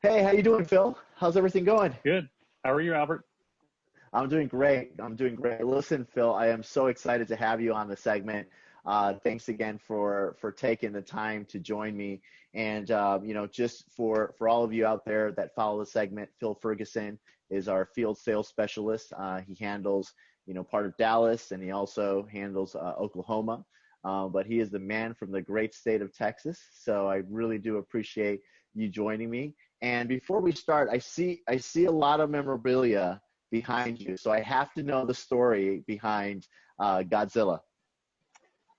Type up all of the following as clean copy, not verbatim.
Hey, how you doing, Phil? How's everything going? Good. How are you, Albert? I'm doing great. I'm doing great. Listen, Phil, I am so excited to have you on the segment. Thanks again for taking the time to join me. And just for all of you out there that follow the segment, Phil Ferguson is our field sales specialist. He handles part of Dallas, and he also handles Oklahoma. But he is the man from the great state of Texas. So I really do appreciate you joining me. And before we start, I see a lot of memorabilia behind you, so I have to know the story behind Godzilla.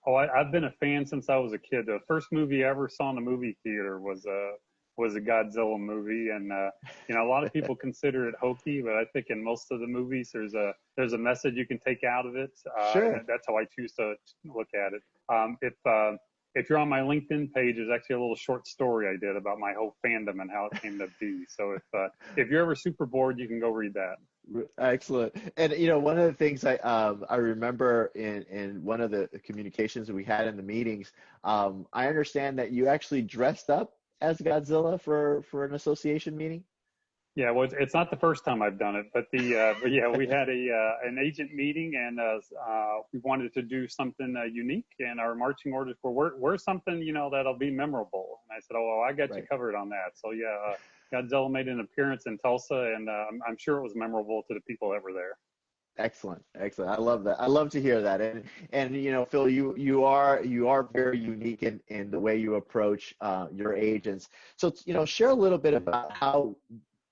Oh, I've been a fan since I was a kid. The first movie I ever saw in the movie theater was a Godzilla movie, and a lot of people consider it hokey, but I think in most of the movies there's a message you can take out of it, Sure. and that's how I choose to look at it. If you're on my LinkedIn page, there's actually a little short story I did about my whole fandom and how it came to be. So if you're ever super bored, you can go read that. Excellent. And one of the things I remember in one of the communications that we had in the meetings, I understand that you actually dressed up as Godzilla for an association meeting. Yeah, well, it's not the first time I've done it, but yeah, we had an agent meeting, and we wanted to do something unique, and our marching orders were wear something that'll be memorable. And I said, oh, well, I got you Right. covered on that. So yeah, Godzilla made an appearance in Tulsa, and I'm sure it was memorable to the people that were there. Excellent, excellent. I love that. I love to hear that. And Phil, you are very unique in the way you approach your agents. So share a little bit about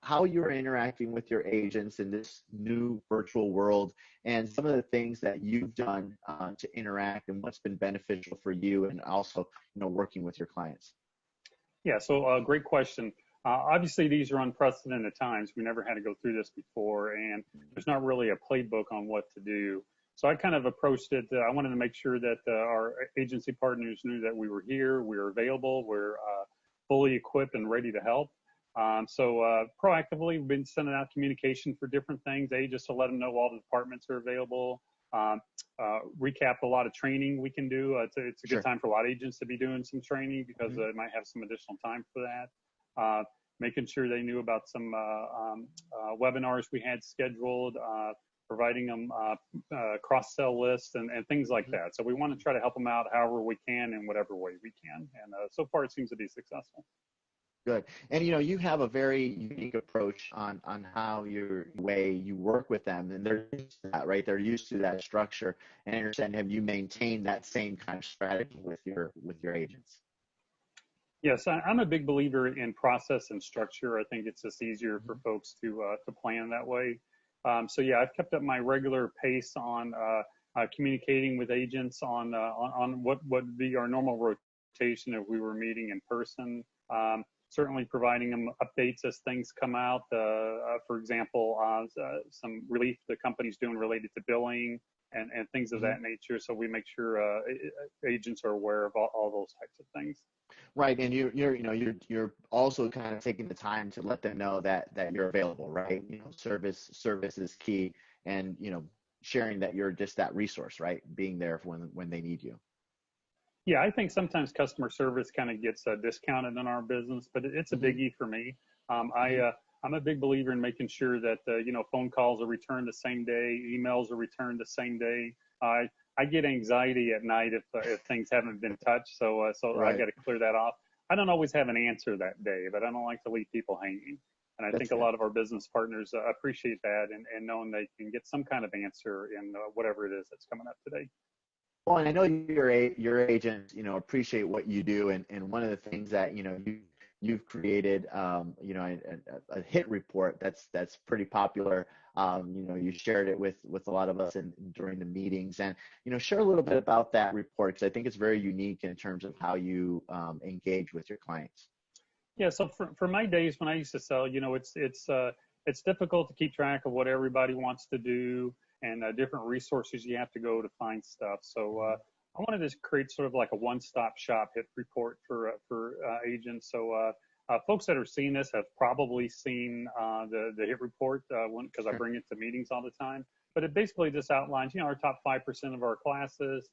how you're interacting with your agents in this new virtual world, and some of the things that you've done to interact, and what's been beneficial for you, and also working with your clients. Yeah, so great question. Obviously, these are unprecedented times. We never had to go through this before, and there's not really a playbook on what to do. So I kind of approached it. I wanted to make sure that our agency partners knew that we were here, we were available, we're fully equipped and ready to help. So proactively, we've been sending out communication for different things, just to let them know all the departments are available. Recap a lot of training we can do. It's a good Sure. time for a lot of agents to be doing some training, because they might have some additional time for that. Making sure they knew about some webinars we had scheduled, providing them cross-sell lists and things like that. So we want to try to help them out however we can in whatever way we can. And so far, it seems to be successful. Good. And you have a very unique approach on how your way you work with them, and they're used to that, right? They're used to that structure. And I understand, have you maintained that same kind of strategy with your agents? Yes, I'm a big believer in process and structure. I think it's just easier for folks to plan that way. So yeah, I've kept up my regular pace on communicating with agents on what would be our normal rotation if we were meeting in person. Certainly providing them updates as things come out. For example, some relief the company's doing related to billing and things of Mhm. that nature. So we make sure agents are aware of all those types of things. Right, and you're also kind of taking the time to let them know that you're available, right? Service is key, and sharing that you're just that resource, right? Being there when they need you. Yeah, I think sometimes customer service kind of gets discounted in our business, but it's a Hmm. biggie for me. Hmm. I'm a big believer in making sure that phone calls are returned the same day, emails are returned the same day. I get anxiety at night if things haven't been touched, so I Right. got to clear that off. I don't always have an answer that day, but I don't like to leave people hanging. And I That's think a good. lot of our business partners appreciate that, and knowing they can get some kind of answer in whatever it is that's coming up today. Well, and I know your agents, appreciate what you do, and one of the things that you've created, a hit report that's pretty popular. You shared it with a lot of us during the meetings, and share a little bit about that report, because I think it's very unique in terms of how you engage with your clients. Yeah, so for my days when I used to sell, it's difficult to keep track of what everybody wants to do, and different resources you have to go to find stuff. So I wanted to create sort of like a one-stop shop hit report for agents. So folks that are seeing this have probably seen the hit report because I Sure. bring it to meetings all the time. But it basically just outlines, our top 5% of our classes,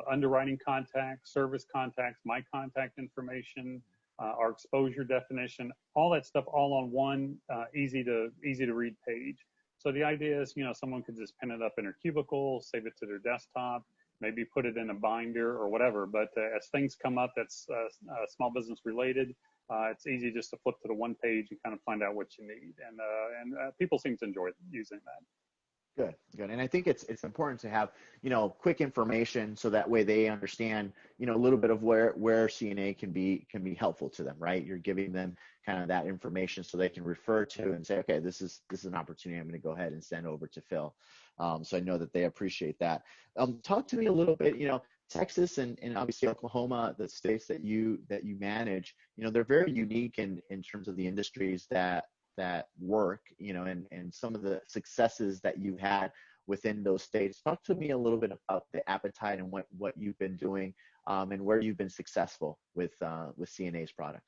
underwriting contacts, service contacts, my contact information, our exposure definition, all that stuff all on one easy to read page. So the idea is, someone could just pin it up in their cubicle, save it to their desktop, maybe put it in a binder or whatever. But as things come up that's small business related, it's easy just to flip to the one page and kind of find out what you need. And people seem to enjoy using that. Good, good. And I think it's important to have, quick information so that way they understand, a little bit of where CNA can be helpful to them, right? You're giving them kind of that information so they can refer to and say, okay, this is an opportunity I'm going to go ahead and send over to Phil. So I know that they appreciate that. Talk to me a little bit, Texas and obviously Oklahoma, the states that you manage, they're very unique in terms of the industries that work, and some of the successes that you've had within those states. Talk to me a little bit about the appetite and what you've been doing, and where you've been successful with CNA's product.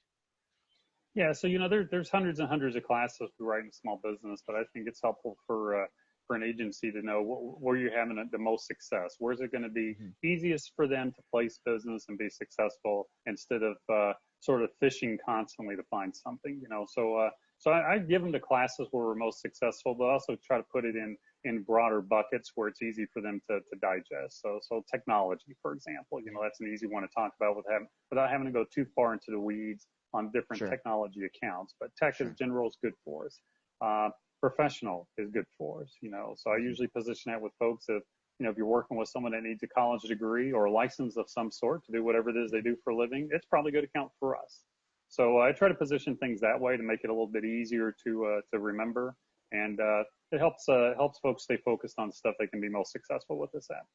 Yeah, so there's hundreds and hundreds of classes we write in small business, but I think it's helpful for an agency to know where you're having the most success. Where's it going to be easiest for them to place business and be successful instead of sort of fishing constantly to find something, So I give them the classes where we're most successful, but also try to put it in broader buckets where it's easy for them to digest. So technology, for example, that's an easy one to talk about without having to go too far into the weeds on different technology accounts. But tech in general is good for us. Professional is good for us, So I usually position that with folks if you're working with someone that needs a college degree or a license of some sort to do whatever it is they do for a living, it's probably a good account for us. So I try to position things that way to make it a little bit easier to remember, and it helps folks stay focused on stuff they can be most successful with this app.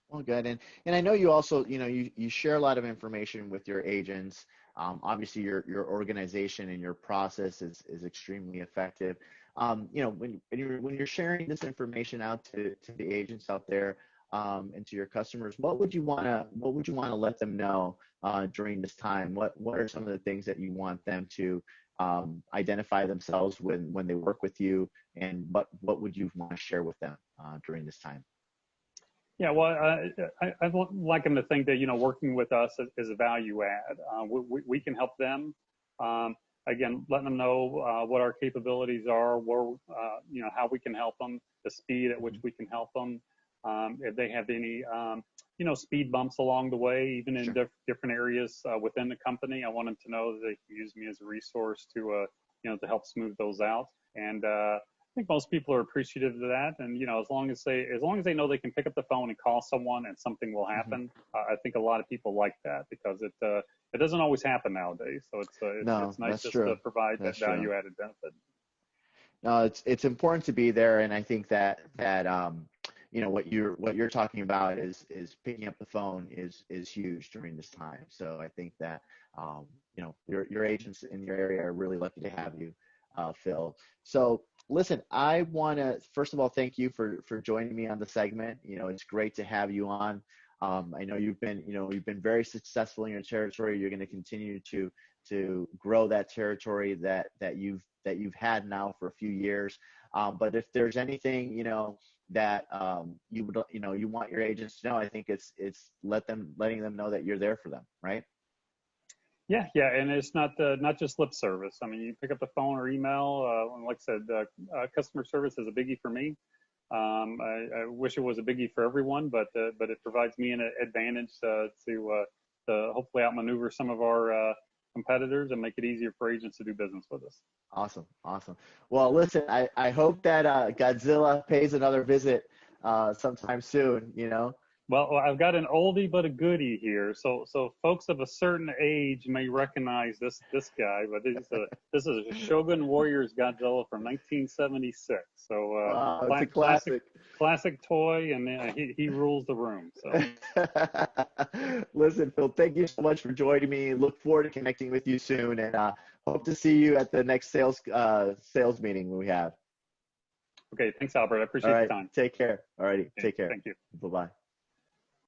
Well, good. And I know you also, you share a lot of information with your agents. Obviously, your organization and your process is extremely effective. When you're sharing this information out to the agents out there, and to your customers, what would you want to let them know during this time? What are some of the things that you want them to identify themselves when they work with you, and what would you want to share with them during this time? Yeah, well, I'd like them to think that working with us is a value add. We can help them. Again, letting them know what our capabilities are, where how we can help them, the speed at which we can help them. If they have any, speed bumps along the way, even in different areas within the company, I want them to know that they can use me as a resource to help smooth those out. And I think most people are appreciative of that. And as long as they know they can pick up the phone and call someone and something will happen, I think a lot of people like that because it doesn't always happen nowadays. So it's nice just to provide that value added benefit. No, it's important to be there, and I think that what you're talking about is picking up the phone is huge during this time. So I think that your agents in your area are really lucky to have you, Phil. So listen, I want to first of all thank you for joining me on the segment. It's great to have you on. I know you've been very successful in your territory. You're going to continue to grow that territory that you've had now for a few years. But if there's anything that you want your agents to know, I think it's letting them know that you're there for them, right? Yeah, and it's not just lip service. I mean, you pick up the phone or email. Like I said, customer service is a biggie for me. I wish it was a biggie for everyone, but it provides me an advantage to hopefully outmaneuver some of our competitors and make it easier for agents to do business with us. Awesome. Well, listen, I hope that Godzilla pays another visit sometime soon. Well, I've got an oldie but a goodie here. So folks of a certain age may recognize this guy, but this is a Shogun Warriors Godzilla from 1976. So it's a classic toy, and he rules the room. So listen, Phil, thank you so much for joining me. Look forward to connecting with you soon, and hope to see you at the next sales meeting we have. Okay, thanks, Albert. I appreciate the time. Take care. All righty, take care. Thank you. Bye-bye.